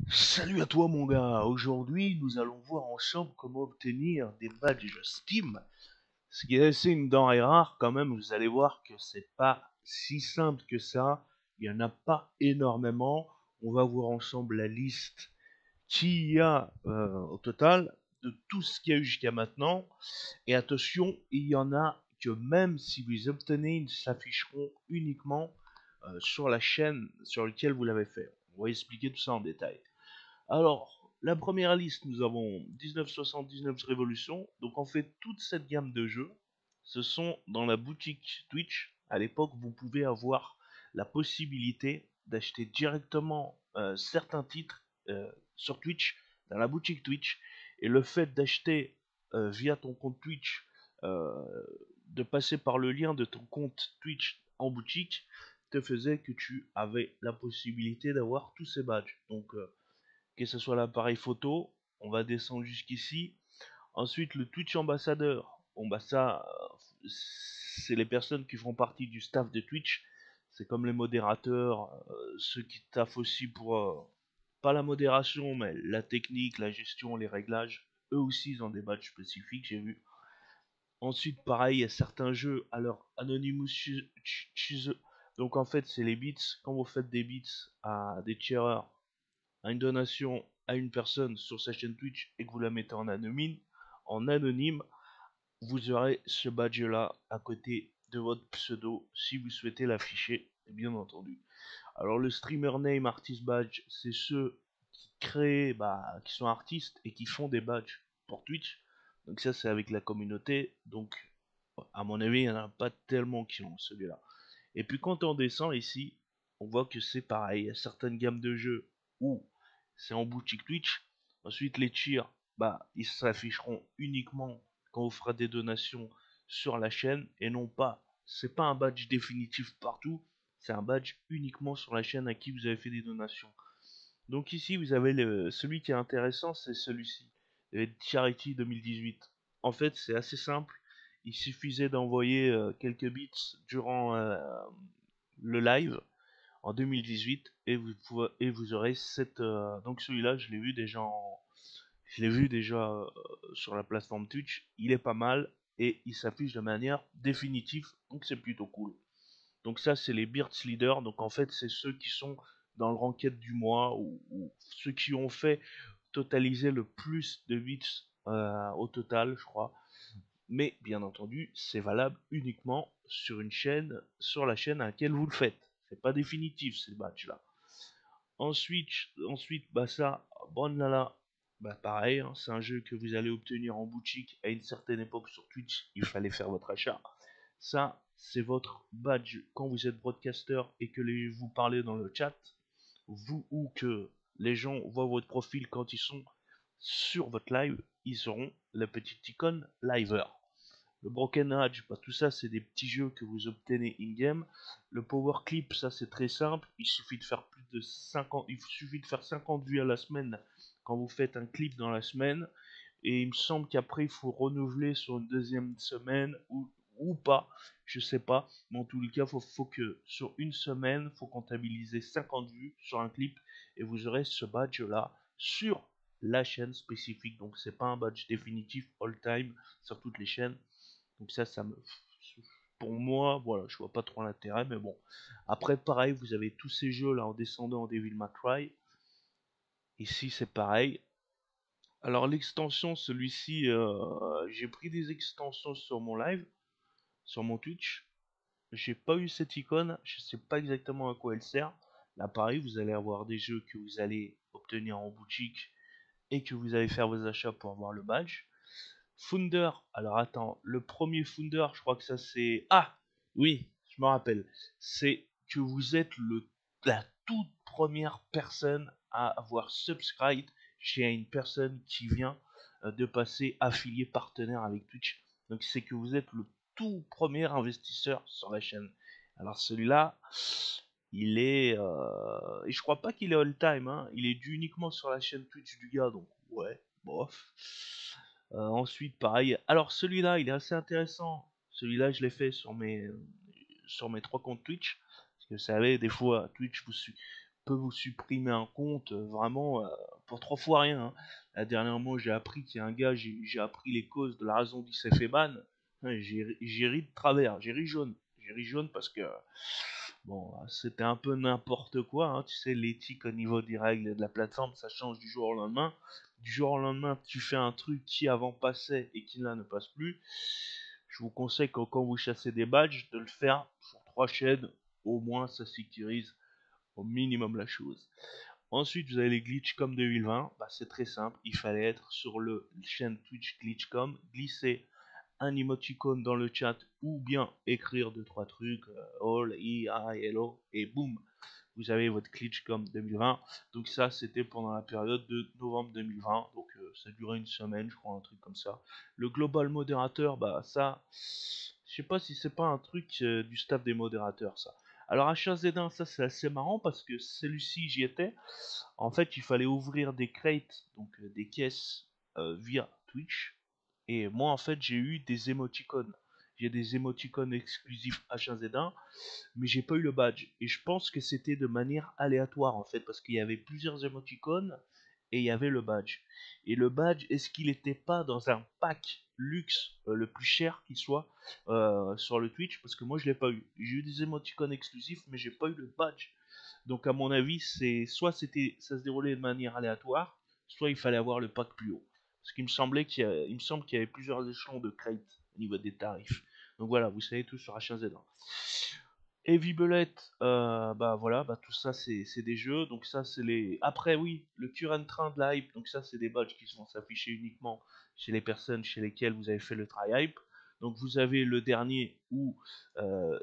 Salut à toi mon gars, aujourd'hui nous allons voir ensemble comment obtenir des badges Steam. Ce qui est assez une denrée rare quand même, vous allez voir que c'est pas si simple que ça, il y en a pas énormément. On va voir ensemble la liste qu'il y a au total de tout ce qu'il y a eu jusqu'à maintenant. Et attention, il y en a que même si vous les obtenez, ils s'afficheront uniquement sur la chaîne sur laquelle vous l'avez fait. On va expliquer tout ça en détail. Alors, la première liste, nous avons 1979 Révolution. Donc en fait, toute cette gamme de jeux, ce sont dans la boutique Twitch. À l'époque, vous pouvez avoir la possibilité d'acheter directement certains titres sur Twitch, dans la boutique Twitch. Et le fait d'acheter via ton compte Twitch, euh, de passer par le lien de ton compte Twitch en boutique, te faisait que tu avais la possibilité d'avoir tous ces badges. Donc, que ce soit l'appareil photo, on va descendre jusqu'ici. Ensuite, le Twitch ambassadeur. Bon, bah ça, c'est les personnes qui font partie du staff de Twitch. C'est comme les modérateurs, ceux qui taffent aussi pour, pas la modération, mais la technique, la gestion, les réglages. Eux aussi, ils ont des badges spécifiques, j'ai vu. Ensuite, pareil, il y a certains jeux, alors Anonymous Choose. Donc en fait, c'est les bits. Quand vous faites des bits à des tireurs, à une donation à une personne sur sa chaîne Twitch et que vous la mettez en anonyme, vous aurez ce badge là à côté de votre pseudo si vous souhaitez l'afficher, bien entendu. Alors le streamer name artist badge, c'est ceux qui créent, qui sont artistes et qui font des badges pour Twitch. Donc ça c'est avec la communauté. Donc à mon avis il n'y en a pas tellement qui ont celui-là. Et puis quand on descend ici, on voit que c'est pareil. Il y a certaines gammes de jeux où c'est en boutique Twitch. Ensuite, les tiers, ils s'afficheront uniquement quand on fera des donations sur la chaîne et non pas. C'est pas un badge définitif partout. C'est un badge uniquement sur la chaîne à qui vous avez fait des donations. Donc ici, vous avez celui qui est intéressant, c'est celui-ci, Charity 2018. En fait, c'est assez simple. Il suffisait d'envoyer quelques bits durant le live en 2018 et vous aurez cette. Donc celui-là, je l'ai vu déjà sur la plateforme Twitch. Il est pas mal et il s'affiche de manière définitive, donc c'est plutôt cool. Donc ça, c'est les Beards Leaders. Donc en fait, c'est ceux qui sont dans le ranked du mois ou ceux qui ont fait totaliser le plus de bits au total, je crois. Mais bien entendu, c'est valable uniquement sur une chaîne, sur la chaîne à laquelle vous le faites. C'est pas définitif ces badges-là. Ensuite, ça, Bronlala, pareil, hein, c'est un jeu que vous allez obtenir en boutique à une certaine époque sur Twitch. Il fallait faire votre achat. Ça, c'est votre badge quand vous êtes broadcaster et que vous parlez dans le chat, vous ou que les gens voient votre profil quand ils sont sur votre live, ils auront la petite icône liver. Le Broken Age, tout ça c'est des petits jeux que vous obtenez in-game. Le Power Clip, ça c'est très simple, il suffit de faire plus de 50, il suffit de faire 50 vues à la semaine quand vous faites un clip dans la semaine. Et il me semble qu'après il faut renouveler sur une deuxième semaine ou pas, je sais pas. Mais en tous les cas, faut que sur une semaine, faut comptabiliser 50 vues sur un clip et vous aurez ce badge là sur la chaîne spécifique. Donc c'est pas un badge définitif all time sur toutes les chaînes. Donc ça me... Pour moi, voilà, je vois pas trop l'intérêt, mais bon. Après, pareil, vous avez tous ces jeux là en descendant en Devil May Cry. Ici, c'est pareil. Alors l'extension, celui-ci, j'ai pris des extensions sur mon live, sur mon Twitch. J'ai pas eu cette icône, je sais pas exactement à quoi elle sert. Là, pareil, vous allez avoir des jeux que vous allez obtenir en boutique et que vous allez faire vos achats pour avoir le badge. Founder, alors attends, le premier Founder, je crois que ça c'est... Ah oui, je me rappelle. C'est que vous êtes la toute première personne à avoir subscribe chez une personne qui vient de passer affilié partenaire avec Twitch. Donc c'est que vous êtes le tout premier investisseur sur la chaîne. Alors celui-là, il est... Et je crois pas qu'il est all-time, hein. Il est dû uniquement sur la chaîne Twitch du gars, donc ouais, bof. Ensuite, pareil. Alors celui-là, il est assez intéressant. Celui-là, je l'ai fait sur mes trois comptes Twitch. Parce que vous savez, des fois, Twitch peut vous supprimer un compte vraiment pour 3 fois rien, hein. La dernière fois, j'ai appris qu'il y a un gars, j'ai appris les causes de la raison d'il s'est fait ban. Ouais, j'ai ri de travers, j'ai ri jaune. J'ai ri jaune parce que bon, c'était un peu n'importe quoi, hein. Tu sais, l'éthique au niveau des règles de la plateforme, ça change du jour au lendemain. Du jour au lendemain, tu fais un truc qui avant passait et qui là ne passe plus. Je vous conseille que quand vous chassez des badges, de le faire sur 3 chaînes. Au moins, ça sécurise au minimum la chose. Ensuite, vous avez les glitchcom 2020. Bah, c'est très simple. Il fallait être sur le chaîne Twitch glitchcom, glisser un emoticône dans le chat ou bien écrire 2 3 trucs, all, hello, et boum, vous avez votre glitchcom 2020. Donc ça, c'était pendant la période de novembre 2020. Donc ça durait une semaine, je crois, un truc comme ça. Le global modérateur, bah ça, je sais pas si c'est pas un truc du staff des modérateurs, ça. Alors H1Z1, ça c'est assez marrant parce que celui-ci, j'y étais. En fait, il fallait ouvrir des crates, donc des caisses via Twitch. Et moi, en fait, j'ai eu des émoticônes. J'ai des émoticônes exclusifs H1Z1, mais j'ai pas eu le badge. Et je pense que c'était de manière aléatoire, en fait, parce qu'il y avait plusieurs émoticônes et il y avait le badge. Et le badge, est-ce qu'il n'était pas dans un pack luxe le plus cher qui soit sur le Twitch? Parce que moi, je l'ai pas eu. J'ai eu des émoticônes exclusifs, mais j'ai pas eu le badge. Donc à mon avis, c'est soit ça se déroulait de manière aléatoire, soit il fallait avoir le pack plus haut. Parce qu'il me semblait il me semble qu'il y avait plusieurs échelons de crate au niveau des tarifs. Donc voilà, vous savez tout sur H1Z1. Heavy Bullet, bah voilà, bah tout ça c'est des jeux. Donc ça c'est les. Après oui, le current train de la hype. Donc ça c'est des badges qui vont s'afficher uniquement chez les personnes chez lesquelles vous avez fait le try hype. Donc vous avez le dernier où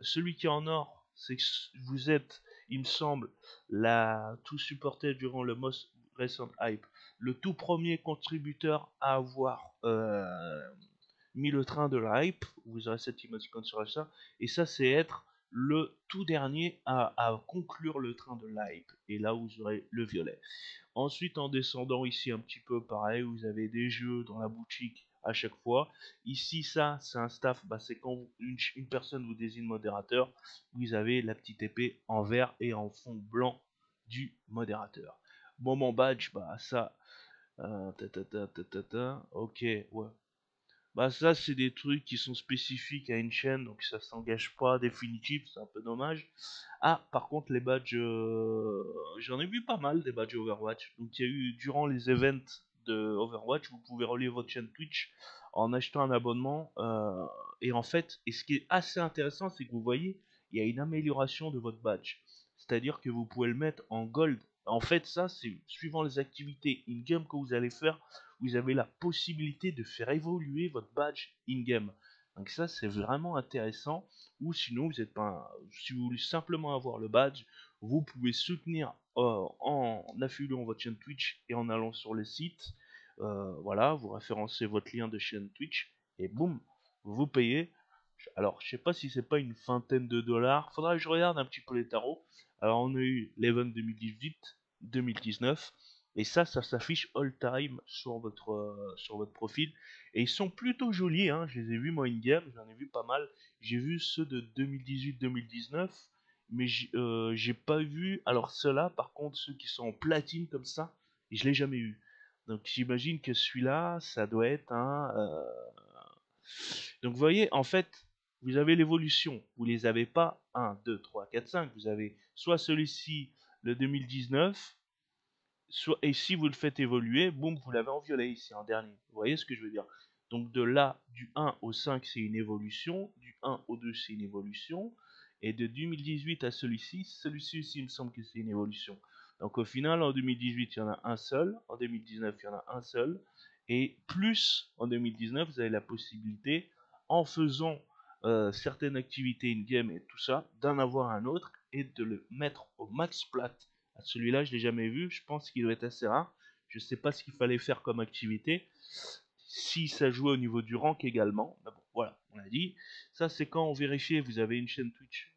celui qui est en or, c'est que vous êtes, il me semble, tout supporté durant le most recent hype, le tout premier contributeur à avoir mis le train de la hype. Vous aurez cette emoticon sur ça. Et ça c'est être le tout dernier à conclure le train de la hype. Et là vous aurez le violet. Ensuite, en descendant ici un petit peu pareil, vous avez des jeux dans la boutique à chaque fois. Ici, ça, c'est un staff, bah, c'est quand une personne vous désigne modérateur, vous avez la petite épée en vert et en fond blanc du modérateur. Moment badge, bah ça, ok, ouais. Bah ça, c'est des trucs qui sont spécifiques à une chaîne, donc ça s'engage pas définitif, c'est un peu dommage. Ah, par contre, les badges, j'en ai vu pas mal des badges Overwatch. Donc il y a eu, durant les events de Overwatch, vous pouvez relier votre chaîne Twitch en achetant un abonnement. Et en fait, et ce qui est assez intéressant, c'est que vous voyez, il y a une amélioration de votre badge. C'est-à-dire que vous pouvez le mettre en gold. En fait, ça, c'est suivant les activités in-game que vous allez faire, vous avez la possibilité de faire évoluer votre badge in-game. Donc ça, c'est vraiment intéressant. Ou sinon, vous êtes pas, si vous voulez simplement avoir le badge, vous pouvez soutenir en affiliant votre chaîne Twitch et en allant sur le site. Voilà, vous référencez votre lien de chaîne Twitch et boum, vous payez. Alors, je sais pas si c'est pas une vingtaine de dollars. Faudra que je regarde un petit peu les tarots. Alors, on a eu l'event 2018, 2019. Et ça s'affiche all time sur votre profil. Et ils sont plutôt jolis, hein. Je les ai vus moi in-game, j'en ai vu pas mal. J'ai vu ceux de 2018-2019, mais j'ai pas vu. Alors ceux-là, par contre, ceux qui sont en platine comme ça, je l'ai jamais eu. Donc j'imagine que celui-là, ça doit être un. Donc vous voyez, en fait, vous avez l'évolution. Vous les avez pas 1, 2, 3, 4, 5. Vous avez soit celui-ci, le 2019, et si vous le faites évoluer, boum, vous l'avez en violet ici, en dernier. Vous voyez ce que je veux dire? Donc de là, du 1 au 5, c'est une évolution. Du 1 au 2, c'est une évolution. Et de 2018 à celui-ci aussi, il me semble que c'est une évolution. Donc au final, en 2018, il y en a un seul. En 2019, il y en a un seul. Et plus, en 2019, vous avez la possibilité, en faisant certaines activités in-game et tout ça, d'en avoir un autre et de le mettre au max plat. Celui-là, je l'ai jamais vu. Je pense qu'il doit être assez rare. Je sais pas ce qu'il fallait faire comme activité. Si ça jouait au niveau du rank également. Mais bon, voilà, on l'a dit. Ça, c'est quand on vérifie. Vous avez une chaîne Twitch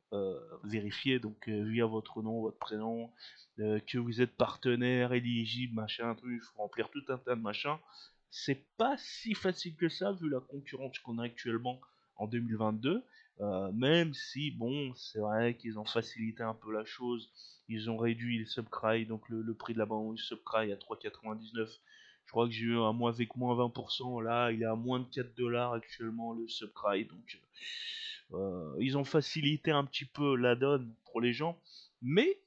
vérifiée, donc via votre nom, votre prénom, que vous êtes partenaire, éligible, machin, truc. Il faut remplir tout un tas de machins. C'est pas si facile que ça, vu la concurrence qu'on a actuellement en 2022. Même si, bon, c'est vrai qu'ils ont facilité un peu la chose. Ils ont réduit les subscribes, donc le prix de l'abonnement du subscribe à 3,99. Je crois que j'ai eu un mois avec moins 20%. Là, il est à moins de 4 dollars actuellement le subscribe. Donc, ils ont facilité un petit peu la donne pour les gens. Mais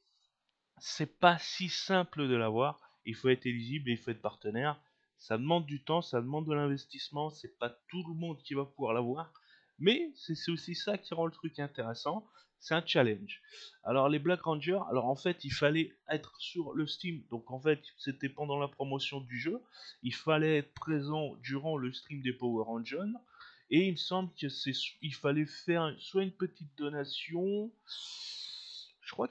c'est pas si simple de l'avoir. Il faut être éligible et il faut être partenaire. Ça demande du temps, ça demande de l'investissement. C'est pas tout le monde qui va pouvoir l'avoir. Mais c'est aussi ça qui rend le truc intéressant. C'est un challenge. Alors les Black Rangers, alors en fait il fallait être sur le Steam. Donc en fait c'était pendant la promotion du jeu. Il fallait être présent durant le stream des Power Rangers. Et il me semble que il fallait faire soit une petite donation, je crois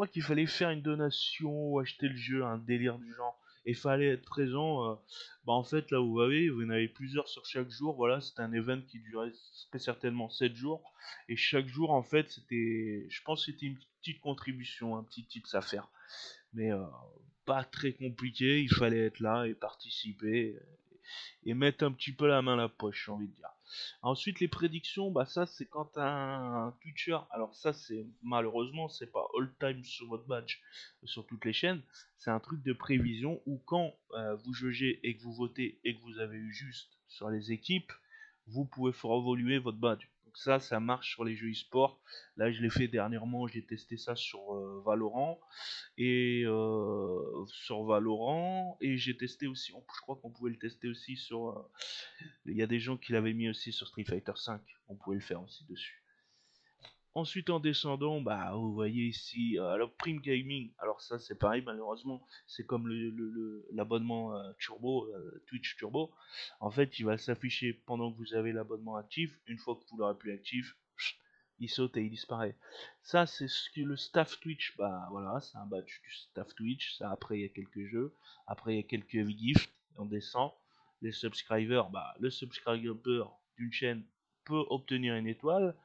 qu'il fallait faire une donation ou acheter le jeu, un délire du genre. Et il fallait être présent. Bah en fait là vous voyez, vous en avez plusieurs sur chaque jour. Voilà, c'était un event qui durait très certainement 7 jours. Et chaque jour en fait c'était, je pense que c'était une petite contribution, un petit tips à faire. Mais pas très compliqué, il fallait être là et participer et mettre un petit peu la main à la poche, j'ai envie de dire. Ensuite, les prédictions, bah ça c'est quand un Twitcher, alors ça c'est malheureusement c'est pas all time sur votre badge sur toutes les chaînes, c'est un truc de prévision où quand vous jugez et que vous votez et que vous avez eu juste sur les équipes, vous pouvez faire évoluer votre badge. Donc ça marche sur les jeux e-sport. Là je l'ai fait dernièrement, j'ai testé ça sur Valorant et sur Valorant et j'ai testé aussi, je crois qu'on pouvait le tester aussi sur il y a des gens qui l'avaient mis aussi sur Street Fighter 5, on pouvait le faire aussi dessus. Ensuite en descendant, bah vous voyez ici alors Prime Gaming, alors ça c'est pareil malheureusement, c'est comme l'abonnement Turbo, Twitch Turbo. En fait il va s'afficher pendant que vous avez l'abonnement actif, une fois que vous l'aurez plus actif, il saute et il disparaît. Ça c'est ce que le staff Twitch, bah voilà, c'est un badge du staff Twitch, ça après il y a quelques jeux, après il y a quelques gifts, on descend. Les subscribers, bah le subscriber d'une chaîne peut obtenir une étoile.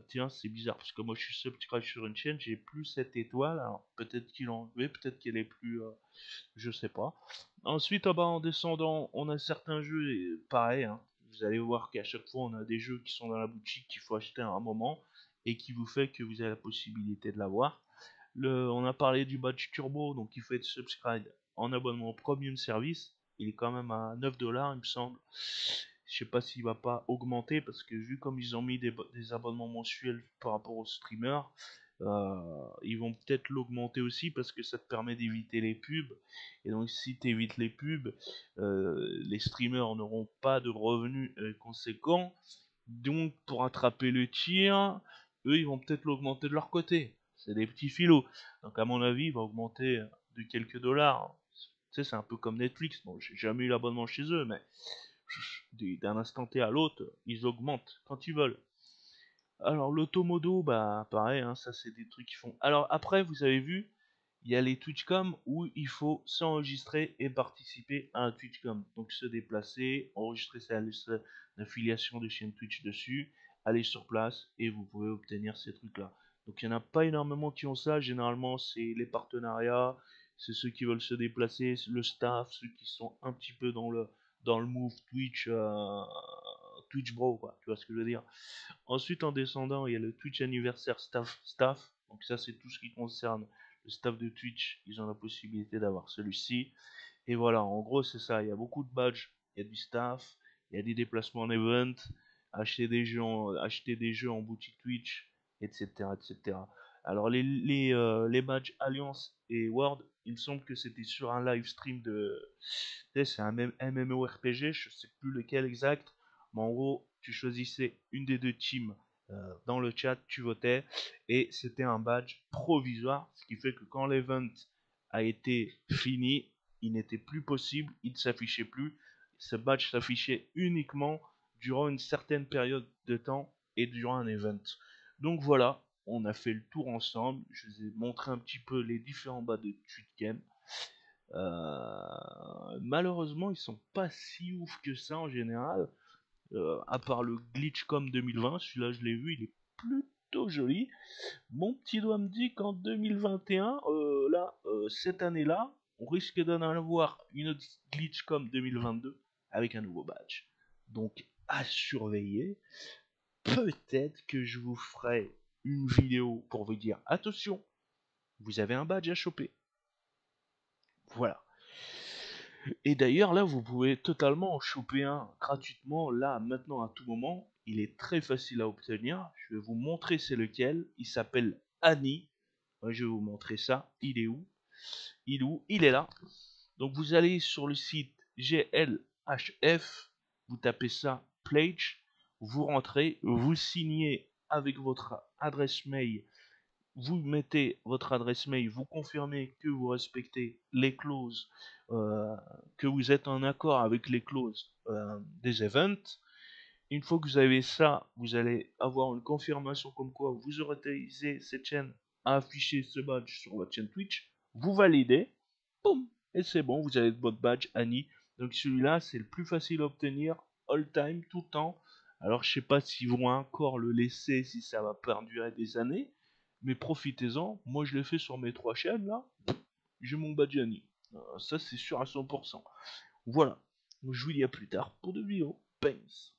Tiens, c'est bizarre parce que moi je suis subscribe sur une chaîne, j'ai plus cette étoile. Alors peut-être qu'il l'a enlevé, peut-être qu'elle est plus, je sais pas. Ensuite, en bas en descendant, on a certains jeux, et pareil. Hein, vous allez voir qu'à chaque fois on a des jeux qui sont dans la boutique qu'il faut acheter à un moment et qui vous fait que vous avez la possibilité de l'avoir. On a parlé du badge turbo, donc il faut être subscribe en abonnement premium service. Il est quand même à 9 dollars, il me semble. Je sais pas s'il va pas augmenter parce que vu comme ils ont mis des abonnements mensuels par rapport aux streamers, ils vont peut-être l'augmenter aussi parce que ça te permet d'éviter les pubs. Et donc si tu évites les pubs, les streamers n'auront pas de revenus conséquents. Donc pour attraper le tir, eux ils vont peut-être l'augmenter de leur côté. C'est des petits filots. Donc à mon avis, il va augmenter de quelques dollars. Tu sais, c'est un peu comme Netflix. Bon, j'ai jamais eu l'abonnement chez eux, mais d'un instant T à l'autre, ils augmentent quand ils veulent. Alors l'automodo, bah pareil, hein, ça c'est des trucs qui font. Alors après, vous avez vu, il y a les Twitchcom où il faut s'enregistrer et participer à un Twitchcom. Donc se déplacer, enregistrer sa liste d'affiliation de chaîne Twitch dessus, aller sur place et vous pouvez obtenir ces trucs-là. Donc il n'y en a pas énormément qui ont ça. Généralement, c'est les partenariats, c'est ceux qui veulent se déplacer, le staff, ceux qui sont un petit peu dans le move Twitch, Twitch Bro, quoi. Tu vois ce que je veux dire? Ensuite, en descendant, il y a le Twitch anniversaire staff. Donc ça, c'est tout ce qui concerne le staff de Twitch. Ils ont la possibilité d'avoir celui-ci. Et voilà, en gros, c'est ça. Il y a beaucoup de badges, il y a du staff, il y a des déplacements en event, acheter des jeux en boutique Twitch, etc., etc. Alors les badges Alliance et World, il me semble que c'était sur un live stream de, tu sais, c'est un MMORPG, je sais plus lequel exact, mais en gros, tu choisissais une des deux teams dans le chat, tu votais, et c'était un badge provisoire, ce qui fait que quand l'event a été fini, il n'était plus possible, il ne s'affichait plus. Ce badge s'affichait uniquement durant une certaine période de temps et durant un event. Donc voilà, on a fait le tour ensemble. Je vous ai montré un petit peu les différents badges de Tweet Game. Malheureusement, ils sont pas si ouf que ça en général. À part le Glitchcom 2020, celui-là je l'ai vu, il est plutôt joli. Mon petit doigt me dit qu'en 2021, cette année-là, on risque d'en avoir une autre Glitchcom 2022 avec un nouveau badge. Donc à surveiller. peut-être que je vous ferai une vidéo pour vous dire attention, vous avez un badge à choper. Voilà. Et d'ailleurs, là, vous pouvez totalement en choper un gratuitement, là, maintenant, à tout moment. Il est très facile à obtenir. Je vais vous montrer c'est lequel. Il s'appelle Annie. Ouais, je vais vous montrer ça. Il est où? Il est où? Il est là. Donc, vous allez sur le site GLHF. Vous tapez ça, Pledge. Vous rentrez, vous signez avec votre adresse mail, vous mettez votre adresse mail, vous confirmez que vous respectez les clauses, que vous êtes en accord avec les clauses des events. Une fois que vous avez ça, vous allez avoir une confirmation comme quoi vous autorisez cette chaîne à afficher ce badge sur votre chaîne Twitch. Vous validez, boum, et c'est bon, vous avez votre badge Annie. Donc celui-là, c'est le plus facile à obtenir, all time, tout le temps. Alors je sais pas s'ils vont encore le laisser, si ça va perdurer des années, mais profitez-en. Moi je l'ai fait sur mes 3 chaînes là, j'ai mon badge Annie. Ça c'est sûr à 100%. Voilà. Donc, je vous dis à plus tard pour de vidéos. Peace.